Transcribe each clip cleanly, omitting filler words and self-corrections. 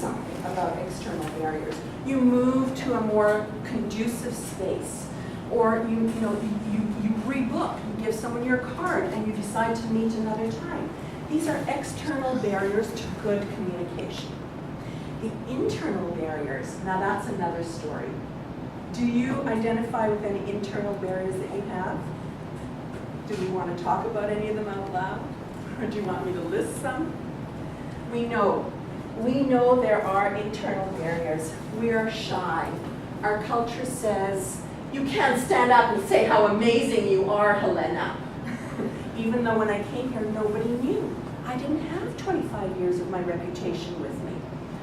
something about external barriers. You move to a more conducive space, or you rebook, you give someone your card and you decide to meet another time. These are external barriers to good communication. The internal barriers, now that's another story. Do you identify with any internal barriers that you have? Do we want to talk about any of them out loud? Or do you want me to list some? We know there are internal barriers. We are shy. Our culture says, you can't stand up and say how amazing you are, Helena. Even though when I came here, nobody knew. I didn't have 25 years of my reputation with me.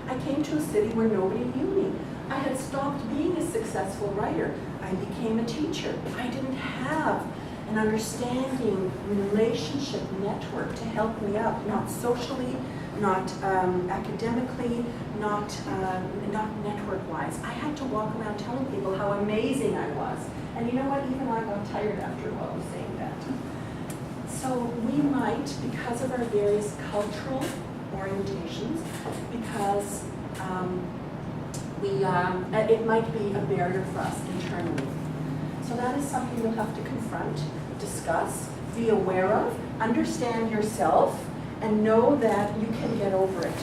I came to a city where nobody knew me. I had stopped being a successful writer. I became a teacher. I didn't have an understanding relationship network to help me up, not socially, not academically, not network-wise. I had to walk around telling people how amazing I was. And you know what? Even I got tired after a while of saying that. So we might, because of our various cultural orientations, because it might be a barrier for us internally. So that is something you'll have to confront, discuss, be aware of, understand yourself, and know that you can get over it.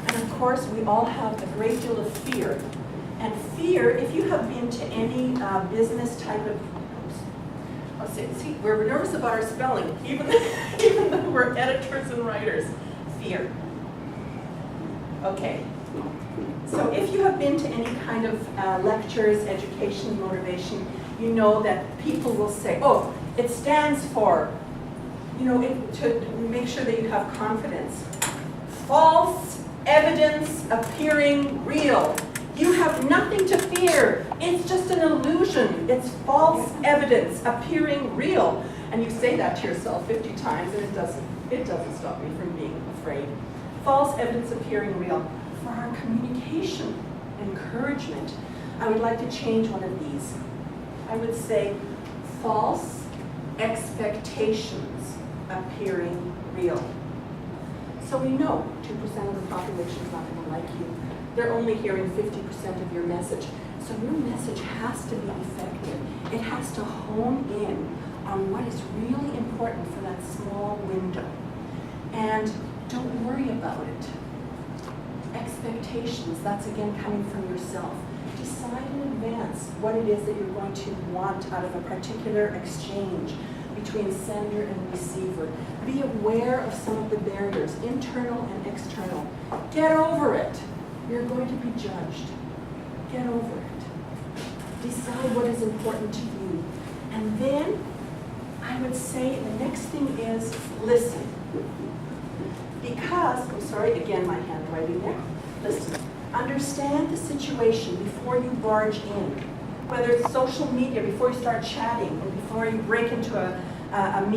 And of course, we all have a great deal of fear. And fear, if you have been to any business type of, see, we're nervous about our spelling, even though we're editors and writers. Fear. Okay. So if you have been to any kind of lectures, education, motivation, you know that people will say, oh, it stands for, to make sure that you have confidence. False evidence appearing real. You have nothing to fear. It's just an illusion. It's false evidence appearing real. And you say that to yourself 50 times and it doesn't stop me from being afraid. False evidence appearing real. For our communication, encouragement, I would like to change one of these. I would say false expectations appearing real. So we know 2% of the population is not going to like you. They're only hearing 50% of your message. So your message has to be effective. It has to hone in on what is really important for that small window. And don't worry about it. Expectations, that's again coming from yourself. Decide in advance what it is that you're going to want out of a particular exchange between sender and receiver. Be aware of some of the barriers, internal and external. Get over it. You're going to be judged. Get over it. Decide what is important to you. And then I would say the next thing is listen. Because, I'm sorry, again my handwriting there. Listen. Understand the situation before you barge in. Whether it's social media, before you start chatting, and before you break into a meeting.